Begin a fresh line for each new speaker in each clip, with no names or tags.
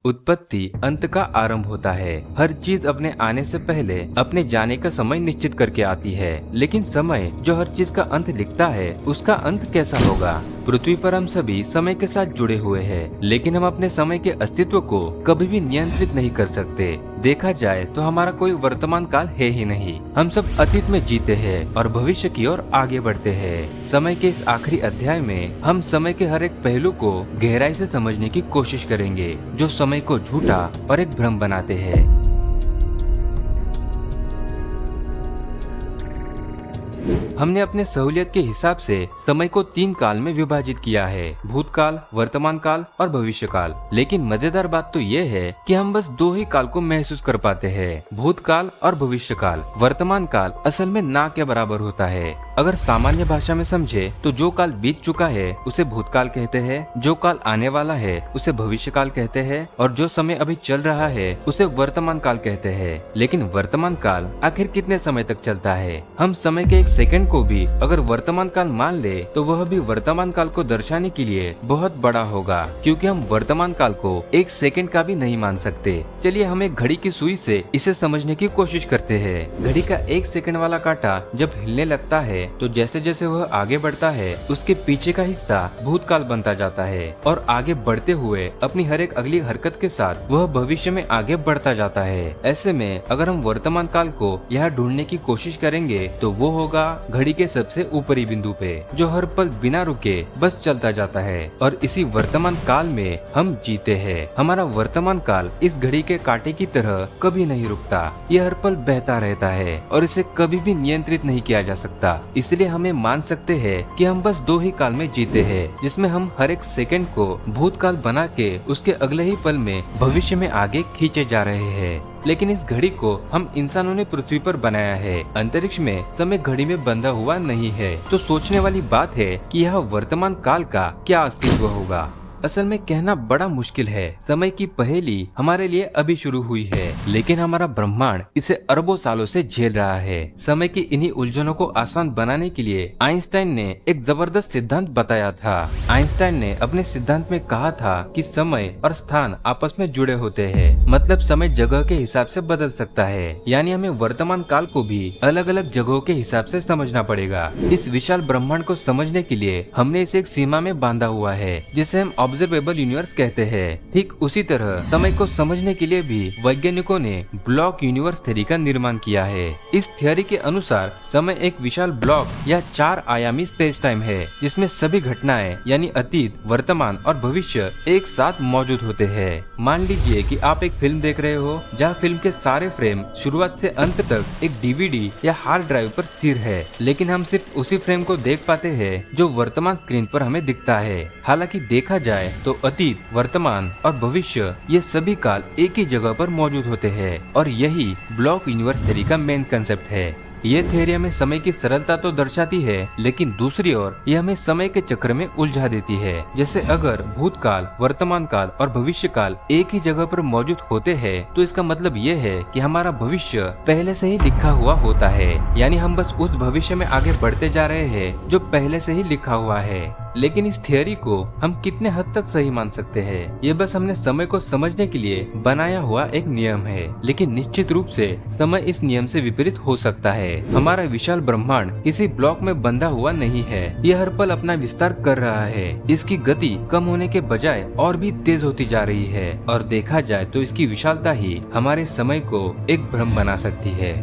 उत्पत्ति अंत का आरंभ होता है। हर चीज अपने आने से पहले अपने जाने का समय निश्चित करके आती है, लेकिन समय जो हर चीज का अंत लिखता है उसका अंत कैसा होगा। पृथ्वी पर हम सभी समय के साथ जुड़े हुए हैं, लेकिन हम अपने समय के अस्तित्व को कभी भी नियंत्रित नहीं कर सकते। देखा जाए तो हमारा कोई वर्तमान काल है ही नहीं। हम सब अतीत में जीते हैं और भविष्य की ओर आगे बढ़ते हैं। समय के इस आखिरी अध्याय में हम समय के हर एक पहलू को गहराई से समझने की कोशिश करेंगे, जो समय को झूठा और एक भ्रम बनाते हैं। हमने अपने सहूलियत के हिसाब से समय को 3 काल में विभाजित किया है, भूतकाल, वर्तमान काल और भविष्य काल। लेकिन मजेदार बात तो ये है कि हम बस 2 ही काल को महसूस कर पाते हैं, भूतकाल और भविष्य काल। वर्तमान काल असल में ना के बराबर होता है। अगर सामान्य भाषा में समझे तो जो काल बीत चुका है उसे भूतकाल कहते हैं, जो काल आने वाला है उसे भविष्य काल कहते हैं और जो समय अभी चल रहा है उसे वर्तमान काल कहते हैं। लेकिन वर्तमान काल आखिर कितने समय तक चलता है? हम समय के 1 सेकंड को भी अगर वर्तमान काल मान ले तो वह भी वर्तमान काल को दर्शाने के लिए बहुत बड़ा होगा, क्योंकि हम वर्तमान काल को 1 सेकंड का भी नहीं मान सकते। चलिए हम एक घड़ी की सुई से इसे समझने की कोशिश करते हैं। घड़ी का 1 सेकंड वाला कांटा जब हिलने लगता है तो जैसे जैसे वह आगे बढ़ता है उसके पीछे का हिस्सा भूतकाल बनता जाता है और आगे बढ़ते हुए अपनी हर एक अगली हरकत के साथ वह भविष्य में आगे बढ़ता जाता है। ऐसे में अगर हम वर्तमान काल को यहाँ ढूंढने की कोशिश करेंगे तो वो होगा घड़ी के सबसे ऊपरी बिंदु पे, जो हर पल बिना रुके बस चलता जाता है। और इसी वर्तमान काल में हम जीते हैं। हमारा वर्तमान काल इस घड़ी के कांटे की तरह कभी नहीं रुकता। यह हर पल बहता रहता है और इसे कभी भी नियंत्रित नहीं किया जा सकता। इसलिए हमें मान सकते हैं कि हम बस 2 ही काल में जीते हैं, जिसमें हम हर एक सेकंड को भूतकाल बना के उसके अगले ही पल में भविष्य में आगे खींचे जा रहे हैं। लेकिन इस घड़ी को हम इंसानों ने पृथ्वी पर बनाया है। अंतरिक्ष में समय घड़ी में बंधा हुआ नहीं है। तो सोचने वाली बात है कि यह वर्तमान काल का क्या अस्तित्व होगा। असल में कहना बड़ा मुश्किल है। समय की पहेली हमारे लिए अभी शुरू हुई है, लेकिन हमारा ब्रह्मांड इसे अरबों सालों से झेल रहा है। समय की इन्हीं उलझनों को आसान बनाने के लिए आइंस्टाइन ने एक जबरदस्त सिद्धांत बताया था। आइंस्टाइन ने अपने सिद्धांत में कहा था कि समय और स्थान आपस में जुड़े होते हैं, मतलब समय जगह के हिसाब से बदल सकता है। यानी हमें वर्तमान काल को भी अलग अलग जगहों के हिसाब से समझना पड़ेगा। इस विशाल ब्रह्मांड को समझने के लिए हमने इसे एक सीमा में बांधा हुआ है, जिसे हम ऑब्जर्वेबल यूनिवर्स कहते हैं। ठीक उसी तरह समय को समझने के लिए भी वैज्ञानिकों ने ब्लॉक यूनिवर्स थ्योरी का निर्माण किया है। इस थ्योरी के अनुसार समय एक विशाल ब्लॉक या 4 आयामी स्पेस टाइम है, जिसमें सभी घटनाएं यानी अतीत, वर्तमान और भविष्य एक साथ मौजूद होते हैं। मान लीजिए कि आप एक फिल्म देख रहे हो, जहाँ फिल्म के सारे फ्रेम शुरुआत से अंत तक एक डीवीडी या हार्ड ड्राइव पर स्थिर है, लेकिन हम सिर्फ उसी फ्रेम को देख पाते हैं जो वर्तमान स्क्रीन पर हमें दिखता है। हालांकि देखा जाए तो अतीत, वर्तमान और भविष्य ये सभी काल एक ही जगह पर मौजूद होते हैं और यही ब्लॉक यूनिवर्स थ्योरी का मेन कंसेप्ट है। ये थ्योरी हमें समय की सरलता तो दर्शाती है, लेकिन दूसरी ओर यह हमें समय के चक्र में उलझा देती है। जैसे अगर भूतकाल, वर्तमान काल और भविष्य काल एक ही जगह पर मौजूद होते हैं तो इसका मतलब ये है कि हमारा भविष्य पहले से ही लिखा हुआ होता है। यानी हम बस उस भविष्य में आगे बढ़ते जा रहे हैं जो पहले से ही लिखा हुआ है। लेकिन इस थियोरी को हम कितने हद तक सही मान सकते हैं? ये बस हमने समय को समझने के लिए बनाया हुआ एक नियम है, लेकिन निश्चित रूप से समय इस नियम से विपरीत हो सकता है। हमारा विशाल ब्रह्मांड किसी ब्लॉक में बंधा हुआ नहीं है। यह हर पल अपना विस्तार कर रहा है। इसकी गति कम होने के बजाय और भी तेज होती जा रही है और देखा जाए तो इसकी विशालता ही हमारे समय को एक भ्रम बना सकती है।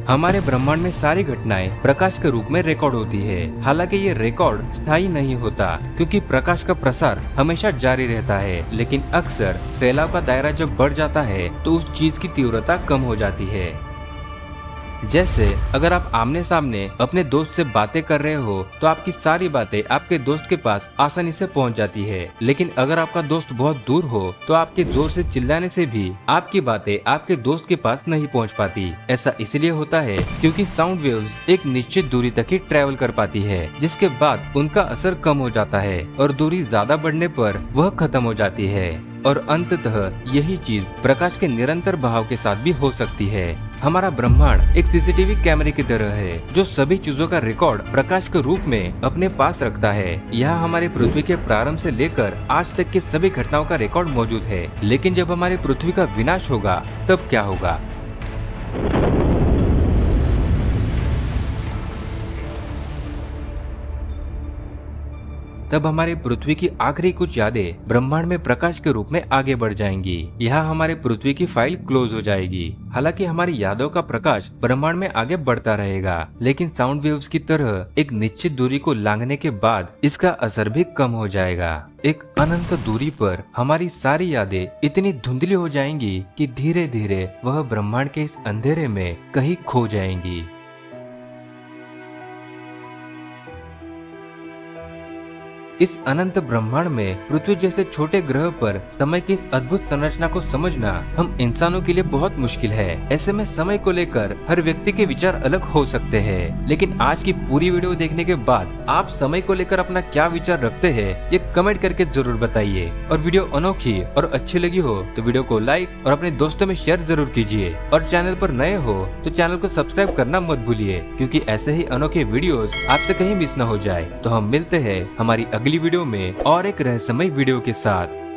हमारे ब्रह्मांड में सारी घटनाएं प्रकाश के रूप में रिकॉर्ड होती है। हालांकि ये रिकॉर्ड स्थायी नहीं होता, क्योंकि प्रकाश का प्रसार हमेशा जारी रहता है, लेकिन अक्सर फैलाव का दायरा जब बढ़ जाता है तो उस चीज की तीव्रता कम हो जाती है। जैसे अगर आप आमने सामने अपने दोस्त से बातें कर रहे हो तो आपकी सारी बातें आपके दोस्त के पास आसानी से पहुंच जाती है, लेकिन अगर आपका दोस्त बहुत दूर हो तो आपके जोर से चिल्लाने से भी आपकी बातें आपके दोस्त के पास नहीं पहुंच पाती। ऐसा इसलिए होता है क्योंकि साउंड वेव्स एक निश्चित दूरी तक ही ट्रेवल कर पाती है, जिसके बाद उनका असर कम हो जाता है और दूरी ज्यादा बढ़ने पर वह खत्म हो जाती है। और अंततः यही चीज प्रकाश के निरंतर बहाव के साथ भी हो सकती है। हमारा ब्रह्मांड एक सीसीटीवी कैमरे की तरह है जो सभी चीजों का रिकॉर्ड प्रकाश के रूप में अपने पास रखता है। यहाँ हमारी पृथ्वी के प्रारंभ से लेकर आज तक की सभी घटनाओं का रिकॉर्ड मौजूद है। लेकिन जब हमारी पृथ्वी का विनाश होगा तब क्या होगा? तब हमारी पृथ्वी की आखिरी कुछ यादें ब्रह्मांड में प्रकाश के रूप में आगे बढ़ जाएंगी। यहाँ हमारी पृथ्वी की फाइल क्लोज हो जाएगी। हालांकि हमारी यादों का प्रकाश ब्रह्मांड में आगे बढ़ता रहेगा, लेकिन साउंड वेव्स की तरह एक निश्चित दूरी को लांघने के बाद इसका असर भी कम हो जाएगा। एक अनंत दूरी पर हमारी सारी यादें इतनी धुंधली हो जाएंगी कि धीरे धीरे वह ब्रह्मांड के इस अंधेरे में कहीं खो जाएंगी। इस अनंत ब्रह्मांड में पृथ्वी जैसे छोटे ग्रह पर समय की इस अद्भुत संरचना को समझना हम इंसानों के लिए बहुत मुश्किल है। ऐसे में समय को लेकर हर व्यक्ति के विचार अलग हो सकते हैं, लेकिन आज की पूरी वीडियो देखने के बाद आप समय को लेकर अपना क्या विचार रखते हैं ये कमेंट करके जरूर बताइए। और वीडियो अनोखी और अच्छी लगी हो तो वीडियो को लाइक और अपने दोस्तों में शेयर जरूर कीजिए। और चैनल पर नए हो तो चैनल को सब्सक्राइब करना मत भूलिए, क्योंकि ऐसे ही अनोखे वीडियोस आपसे कहीं मिस न हो जाए। तो हम मिलते हैं हमारी अगली वीडियो में और एक रहस्यमय वीडियो के साथ।